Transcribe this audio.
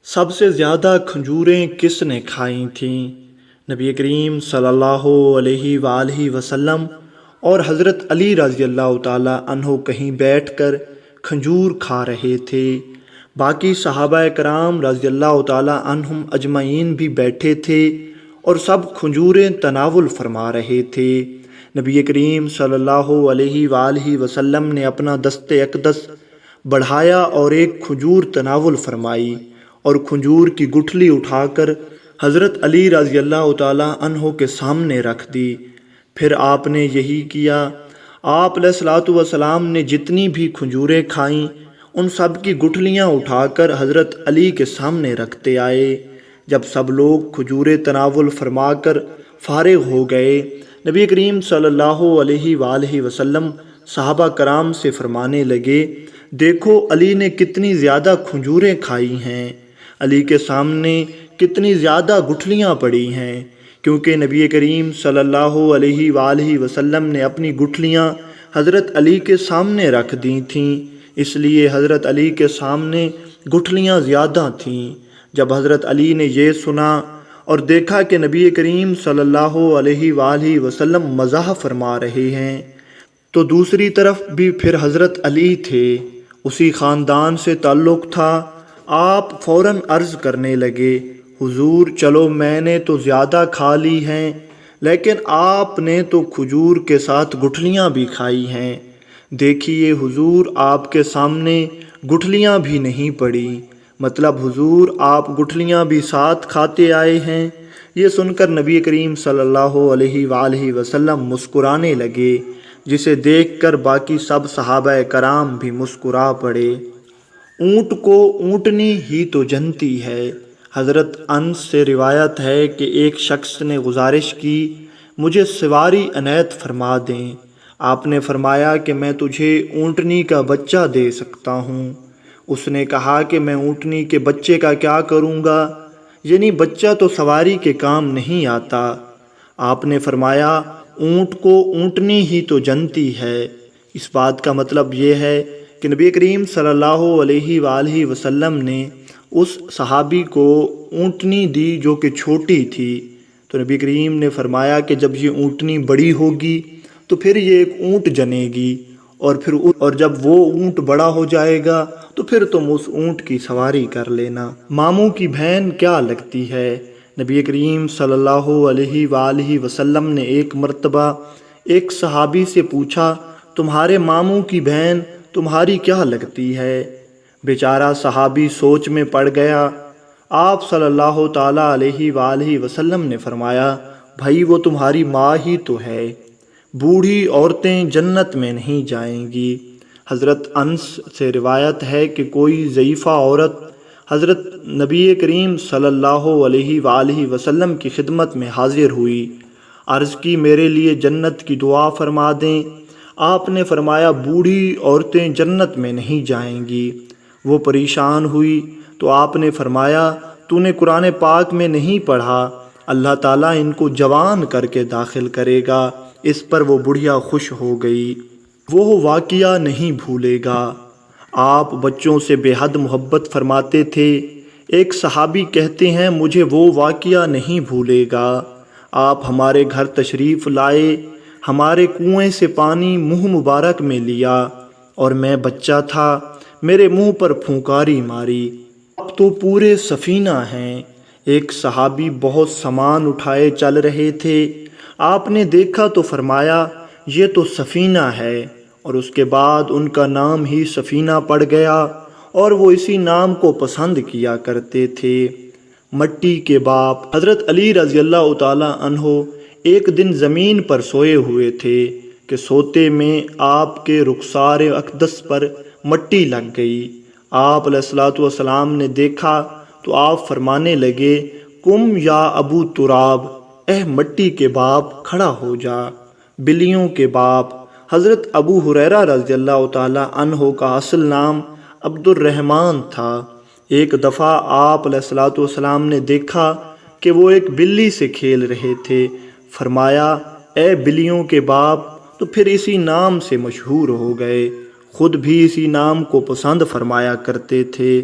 سب سے زیادہ کھجوریں کس نے کھائی تھیں؟ نبی کریم صلی اللہ علیہ وآلہ وسلم اور حضرت علی رضی اللہ تعالیٰ عنہ کہیں بیٹھ کر کھجور کھا رہے تھے۔ باقی صحابہ کرام رضی اللہ تعالیٰ عنہم اجمعین بھی بیٹھے تھے اور سب کھجوریں تناول فرما رہے تھے۔ نبی کریم صلی اللہ علیہ وآلہ وسلم نے اپنا دست اقدس بڑھایا اور ایک کھجور تناول فرمائی اور کھجور کی گٹھلی اٹھا کر حضرت علی رضی اللہ تعالیٰ عنہ کے سامنے رکھ دی۔ پھر آپ نے یہی کیا۔ آپ علیہ الصلوۃ والسلام نے جتنی بھی کھجوریں کھائیں ان سب کی گٹھلیاں اٹھا کر حضرت علی کے سامنے رکھتے آئے۔ جب سب لوگ کھجوریں تناول فرما کر فارغ ہو گئے، نبی کریم صلی اللہ علیہ وآلہ وسلم صحابہ کرام سے فرمانے لگے، دیکھو علی نے کتنی زیادہ کھجوریں کھائی ہیں، علی کے سامنے کتنی زیادہ گٹھلیاں پڑی ہیں، کیونکہ نبی کریم صلی اللہ علیہ وآلہ وسلم نے اپنی گٹھلیاں حضرت علی کے سامنے رکھ دی تھیں، اس لیے حضرت علی کے سامنے گٹھلیاں زیادہ تھیں۔ جب حضرت علی نے یہ سنا اور دیکھا کہ نبی کریم صلی اللہ علیہ وآلہ وسلم مزاح فرما رہے ہیں، تو دوسری طرف بھی پھر حضرت علی تھے، اسی خاندان سے تعلق تھا۔ آپ فوراً عرض کرنے لگے، حضور چلو میں نے تو زیادہ کھا لی ہیں، لیکن آپ نے تو کھجور کے ساتھ گٹھلیاں بھی کھائی ہیں، دیکھیے حضور آپ کے سامنے گٹھلیاں بھی نہیں پڑی، مطلب حضور آپ گٹھلیاں بھی ساتھ کھاتے آئے ہیں۔ یہ سن کر نبی کریم صلی اللہ علیہ وآلہ وسلم مسکرانے لگے، جسے دیکھ کر باقی سب صحابہ کرام بھی مسکرا پڑے۔ اونٹ کو اونٹنی ہی تو جنتی ہے۔ حضرت انس سے روایت ہے کہ ایک شخص نے گزارش کی، مجھے سواری عنایت فرما دیں۔ آپ نے فرمایا کہ میں تجھے اونٹنی کا بچہ دے سکتا ہوں۔ اس نے کہا کہ میں اونٹنی کے بچے کا کیا کروں گا، یعنی بچہ تو سواری کے کام نہیں آتا۔ آپ نے فرمایا اونٹ کو اونٹنی ہی تو جنتی ہے۔ اس بات کا مطلب یہ ہے کہ نبی کریم صلی اللہ علیہ وآلہ وسلم نے اس صحابی کو اونٹنی دی جو کہ چھوٹی تھی، تو نبی کریم نے فرمایا کہ جب یہ اونٹنی بڑی ہوگی تو پھر یہ ایک اونٹ جنے گی، اور جب وہ اونٹ بڑا ہو جائے گا تو پھر تم اس اونٹ کی سواری کر لینا۔ ماموں کی بہن کیا لگتی ہے؟ نبی کریم صلی اللہ علیہ وآلہ وسلم نے ایک مرتبہ ایک صحابی سے پوچھا، تمہارے ماموں کی بہن تمہاری کیا لگتی ہے؟ بیچارہ صحابی سوچ میں پڑ گیا۔ آپ صلی اللہ تعالیٰ علیہ وآلہ وسلم نے فرمایا، بھائی وہ تمہاری ماں ہی تو ہے، بوڑھی عورتیں جنت میں نہیں جائیں گی۔ حضرت انس سے روایت ہے کہ کوئی ضعیفہ عورت حضرت نبی کریم صلی اللہ علیہ وآلہ وسلم کی خدمت میں حاضر ہوئی، عرض کی میرے لیے جنت کی دعا فرما دیں۔ آپ نے فرمایا بوڑھی عورتیں جنت میں نہیں جائیں گی۔ وہ پریشان ہوئی تو آپ نے فرمایا تو نے قرآن پاک میں نہیں پڑھا اللہ تعالیٰ ان کو جوان کر کے داخل کرے گا؟ اس پر وہ بڑھیا خوش ہو گئی، وہ واقعہ نہیں بھولے گا۔ آپ بچوں سے بے حد محبت فرماتے تھے۔ ایک صحابی کہتے ہیں مجھے وہ واقعہ نہیں بھولے گا، آپ ہمارے گھر تشریف لائے، ہمارے کنویں سے پانی منہ مبارک میں لیا اور میں بچہ تھا، میرے منہ پر پھونکاری ماری، اب تو پورے سفینہ ہیں۔ ایک صحابی بہت سامان اٹھائے چل رہے تھے، آپ نے دیکھا تو فرمایا یہ تو سفینہ ہے، اور اس کے بعد ان کا نام ہی سفینہ پڑ گیا اور وہ اسی نام کو پسند کیا کرتے تھے۔ مٹی کے باپ حضرت علی رضی اللہ تعالیٰ عنہ ایک دن زمین پر سوئے ہوئے تھے کہ سوتے میں آپ کے رخسار اقدس پر مٹی لگ گئی۔ آپ علیہ الصلوۃ والسلام نے دیکھا تو آپ فرمانے لگے، قم یا ابو تراب، اے مٹی کے باپ کھڑا ہو جا۔ بلیوں کے باپ حضرت ابو ہریرہ رضی اللہ تعالیٰ عنہ کا اصل نام عبد الرحمن تھا۔ ایک دفعہ آپ علیہ الصلوۃ والسلام نے دیکھا کہ وہ ایک بلی سے کھیل رہے تھے، فرمایا اے بلیوں کے باپ، تو پھر اسی نام سے مشہور ہو گئے، خود بھی اسی نام کو پسند فرمایا کرتے تھے۔